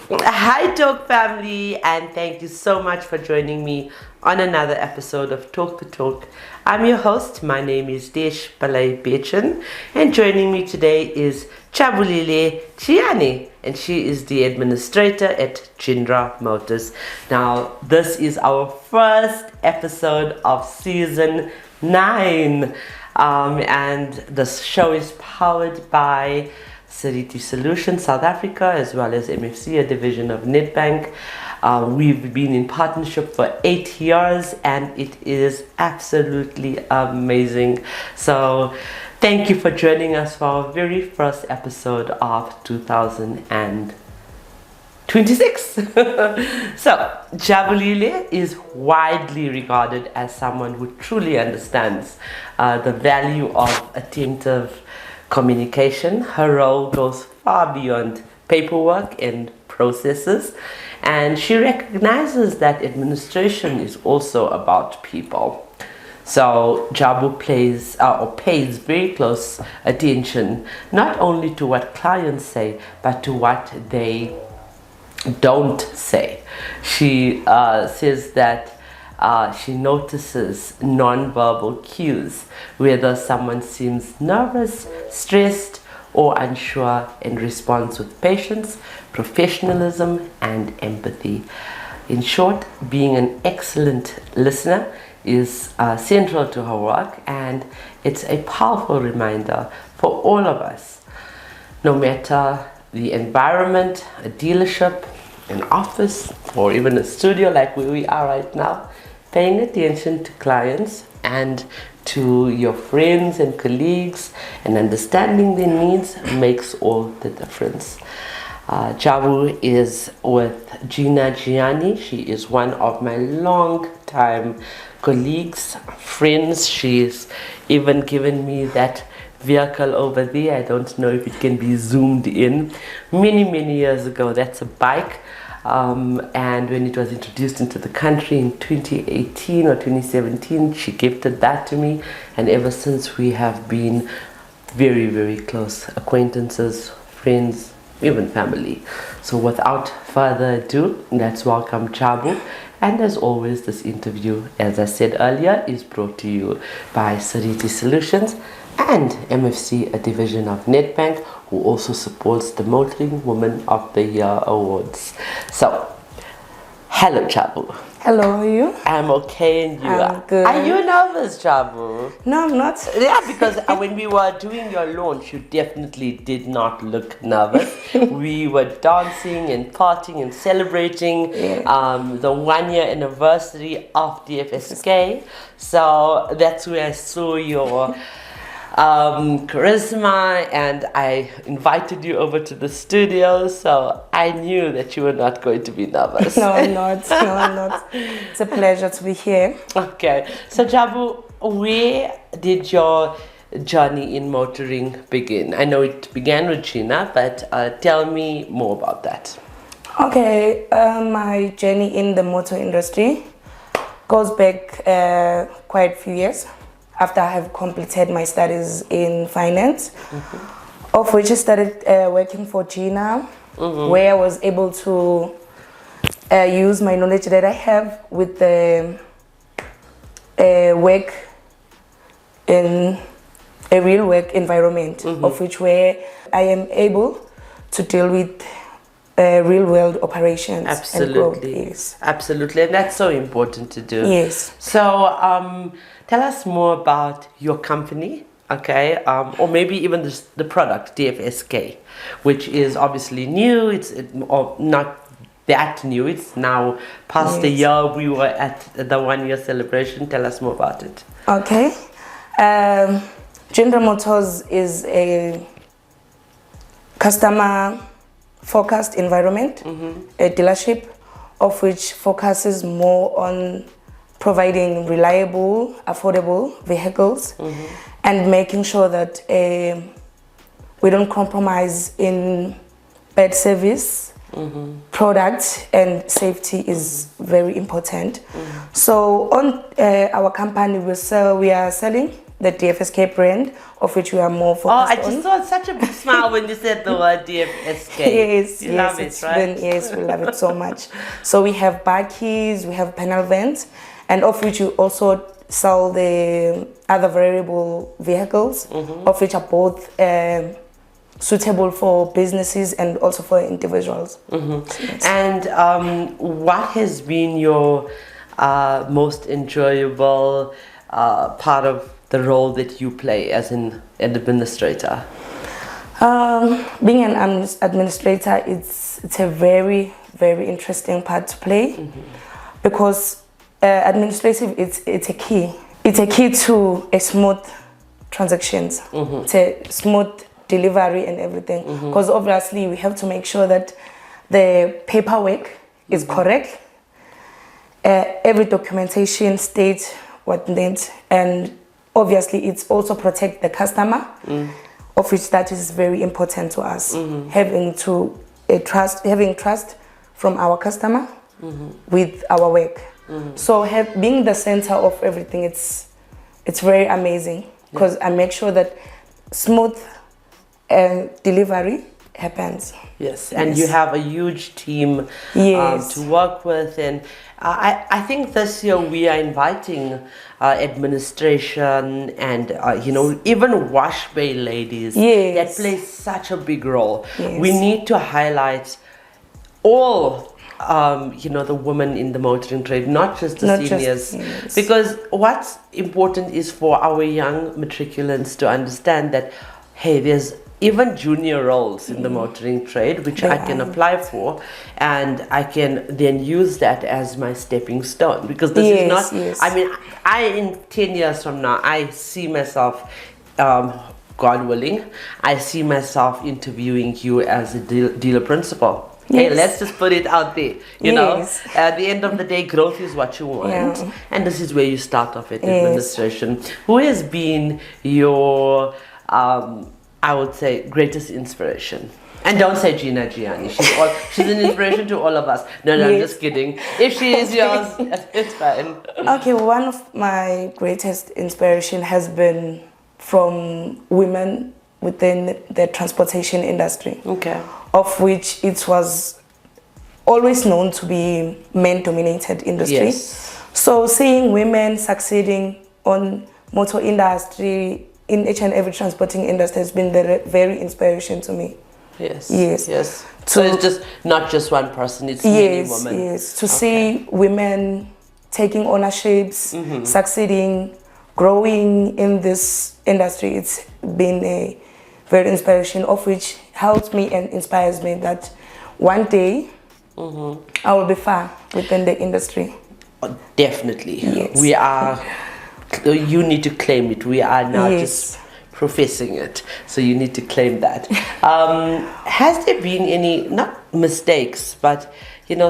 Hi Talk family, and thank you so much for joining me on another episode of Talk the Talk. I'm your host, my name is Desh, Pillay, Bechan, and joining me today is Jabulile Chiani, and she is the administrator at Jindra Motors. Now, this is our first episode of season 9, and the show is powered by Seriti Solutions South Africa as well as MFC, a division of Nedbank. We've been in partnership for 8 years and it is absolutely amazing. So thank you for joining us for our very first episode of 2026. So Jabulile is widely regarded as someone who truly understands the value of attentive communication. Her role goes far beyond paperwork and processes, and she recognizes that administration is also about people. So Jabu pays very close attention not only to what clients say but to what they don't say. She says that she notices non-verbal cues, whether someone seems nervous, stressed, or unsure, and responds with patience, professionalism, and empathy. In short, being an excellent listener is central to her work, and it's a powerful reminder for all of us, no matter the environment, a dealership, an office, or even a studio like where we are right now. Paying attention to clients and to your friends and colleagues and understanding their needs makes all the difference. Jabu is with Gina Gianni. She is one of my long-time colleagues, friends. She's even given me that vehicle over there. I don't know if it can be zoomed in. Many years ago, that's a bike. And when it was introduced into the country in 2018 or 2017, she gifted that to me, and ever since we have been very close acquaintances, friends, even family. So without further ado, let's welcome Jabu. And as always, this interview, as I said earlier, is brought to you by Seriti Solutions and MFC, a division of Nedbank, who also supports the Motoring Woman of the Year Awards. So, hello Jabu. Hello, how are you? I'm okay, and you? I'm good. Are you nervous, Jabu? No, I'm not. Yeah, because when we were doing your launch, you definitely did not look nervous. We were dancing and partying and celebrating the 1-year anniversary of the FSK. So that's where I saw your charisma, and I invited you over to the studio, so I knew that you were not going to be nervous. No, I'm not. No, I'm not. It's a pleasure to be here. Okay, so Jabu, where did your journey in motoring begin? I know it began with Gina, but tell me more about that. Okay, my journey in the motor industry goes back quite a few years. After I have completed my studies in finance, of which I started working for Gina, where I was able to use my knowledge that I have with the work in a real work environment, of which where I am able to deal with real world operations. Absolutely. And growth. Yes. Absolutely, and that's so important to do. Yes. So tell us more about your company, okay, or maybe even the product, DFSK, which is obviously new. Or not that new. It's now past a year. We were at the 1-year celebration. Tell us more about it. Okay. Jindra Motors is a customer-focused environment, a dealership of which focuses more on providing reliable, affordable vehicles and making sure that we don't compromise in bad service. Product and safety is very important. So on our company, we are selling the DFSK brand, of which we are more Oh, I focused on. just saw such a big smile when you said the word DFSK. Yes, you yes, love it, it's right? yes, we love it so much. So we have bar keys, we have panel vans, and of which we also sell the other variable vehicles, of which are both suitable for businesses and also for individuals. Yes. And what has been your most enjoyable part of the role that you play as an administrator? Being an administrator, it's a very, very interesting part to play because administrative, it's a key. It's a key to a smooth transactions. It's a smooth delivery and everything. Because obviously we have to make sure that the paperwork is correct. Every documentation states what needs, and obviously it's also protect the customer, of which that is very important to us. Having trust from our customer with our work. So being the center of everything, it's very amazing because I make sure that smooth delivery happens. Yes, and you have a huge team to work with, and I think this year we are inviting administration and even wash bay ladies that play such a big role. We need to highlight all the women in the motoring trade, not just the seniors, because what's important is for our young matriculants to understand that hey, there's even junior roles in the motoring trade which I can apply for, and I can then use that as my stepping stone, because this is not I mean, in 10 years from now I see myself, God willing, I see myself interviewing you as a dealer principal. Hey, let's just put it out there. You know, at the end of the day, growth is what you want, and this is where you start off at administration. Who has been your I would say greatest inspiration? And don't say Gina Gianni. She's an inspiration to all of us. No, I'm just kidding. If she is yours, it's fine. Okay, one of my greatest inspiration has been from women within the transportation industry. Okay. Of which it was always known to be men-dominated industry. Yes. So seeing women succeeding on motor industry, in each and every transporting industry, has been very inspiration to me. Yes. So it's just not just one person, it's many women. Yes, to see women taking ownerships, succeeding, growing in this industry, it's been a very inspiration, of which helps me and inspires me that one day I will be far within the industry. Definitely. Yes. We are. You need to claim it. We are now just professing it, so you need to claim that. Has there been any, not mistakes, but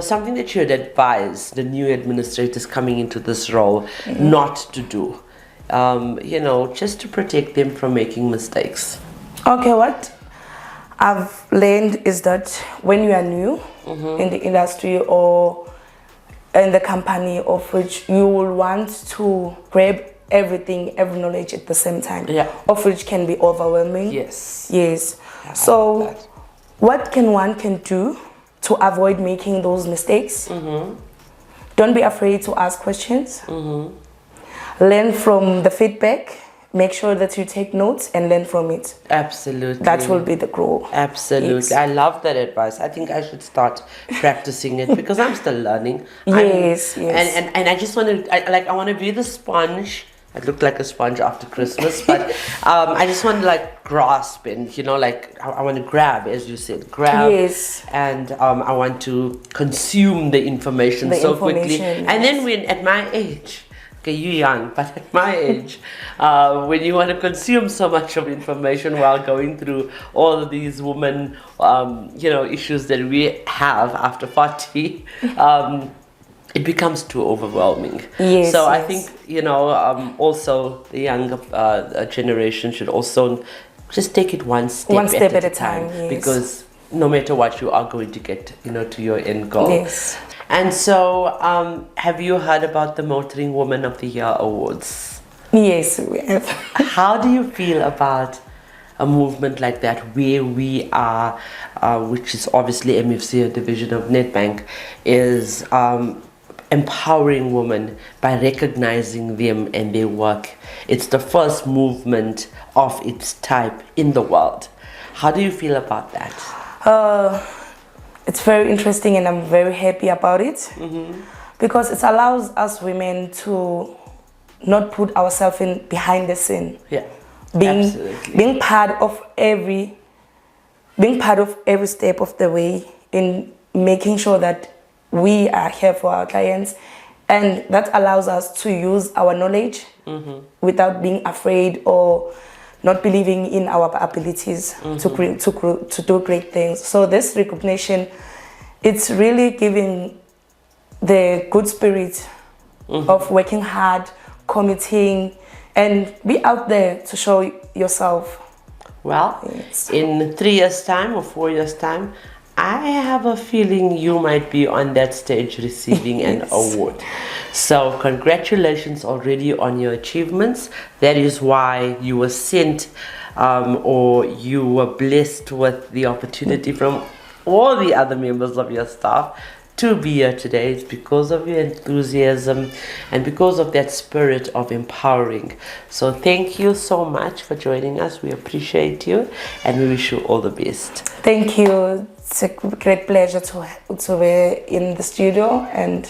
something that you would advise the new administrators coming into this role not to do, just to protect them from making mistakes? Okay, what I've learned is that when you are new in the industry or in the company, of which you will want to grab every knowledge at the same time, of which can be overwhelming. Yes. So what one can do to avoid making those mistakes? Don't be afraid to ask questions. Learn from the feedback. Make sure that you take notes and learn from it. Absolutely. That will be the goal. Absolutely. I love that advice. I think I should start practicing it because I'm still learning. Yes. And I just want to, I want to be the sponge. I look like a sponge after Christmas, but I just want to grasp and, I want to grab, as you said, and I want to consume the information quickly. And then when, at my age, okay, you're young, but at my age, when you want to consume so much of information while going through all of these women, issues that we have after 40, it becomes too overwhelming. So I think, also the younger generation should also just take it one step at a time. Because no matter what, you are going to get, to your end goal. And so, have you heard about the Motoring Woman of the Year Awards? Yes, we have. How do you feel about a movement like that, where we are, which is obviously MFC, a division of Nedbank, is empowering women by recognizing them and their work? It's the first movement of its type in the world. How do you feel about that? It's very interesting and I'm very happy about it because it allows us women to not put ourselves in behind the scene. Yeah, Being part of every step of the way in making sure that we are here for our clients, and that allows us to use our knowledge without being afraid or not believing in our abilities to do great things. So this recognition, it's really giving the good spirit of working hard, committing, and be out there to show yourself. Well, Yes. in 3 years' time or 4 years' time, I have a feeling you might be on that stage receiving an Yes. award. So congratulations already on your achievements. That is why you were sent or you were blessed with the opportunity from all the other members of your staff to be here today. It's because of your enthusiasm and because of that spirit of empowering. So thank you so much for joining us. We appreciate you and we wish you all the best. Thank you. It's a great pleasure to be in the studio, and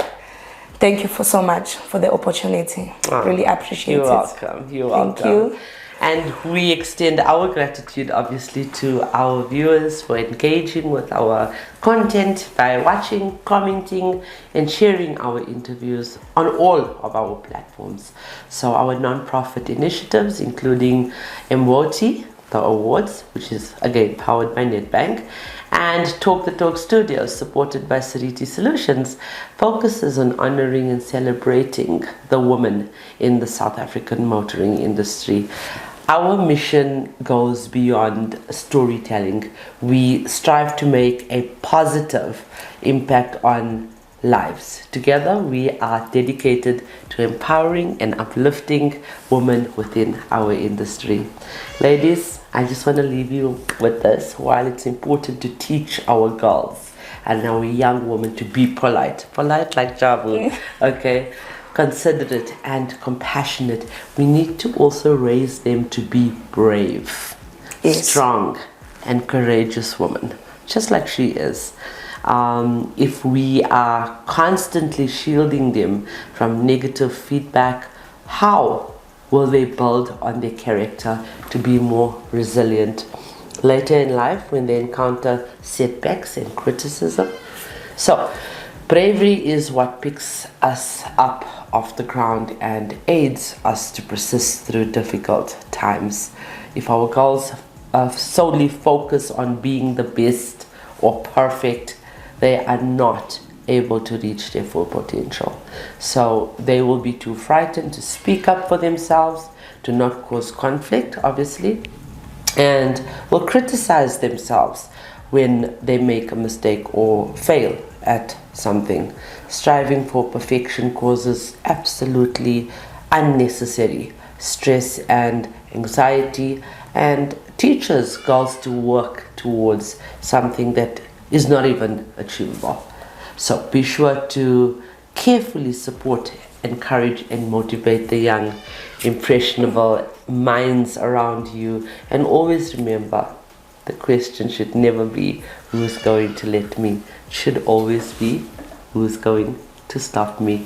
thank you for so much for the opportunity. Really appreciate You're it. welcome. You're Thank welcome. you. And we extend our gratitude, obviously, to our viewers for engaging with our content by watching, commenting, and sharing our interviews on all of our platforms. So our non-profit initiatives, including MWOTI, the awards, which is again powered by Nedbank, and Talk the Talk Studios, supported by Seriti Solutions, focuses on honoring and celebrating the woman in the South African motoring industry. Our mission goes beyond storytelling. We strive to make a positive impact on lives. Together, we are dedicated to empowering and uplifting women within our industry. Ladies, I just want to leave you with this. While it's important to teach our girls and our young women to be polite like Jabu, okay, considerate and compassionate, we need to also raise them to be brave, strong and courageous women, just like she is. If we are constantly shielding them from negative feedback, how will they build on their character to be more resilient later in life when they encounter setbacks and criticism? So, bravery is what picks us up off the ground and aids us to persist through difficult times. If our goals solely focus on being the best or perfect, they are not able to reach their full potential. So they will be too frightened to speak up for themselves, to not cause conflict, obviously, and will criticize themselves when they make a mistake or fail at something. Striving for perfection causes absolutely unnecessary stress and anxiety and teaches girls to work towards something that is not even achievable. So be sure to carefully support, encourage and motivate the young, impressionable minds around you, and always remember, the question should never be who's going to let me, it should always be who's going to stop me.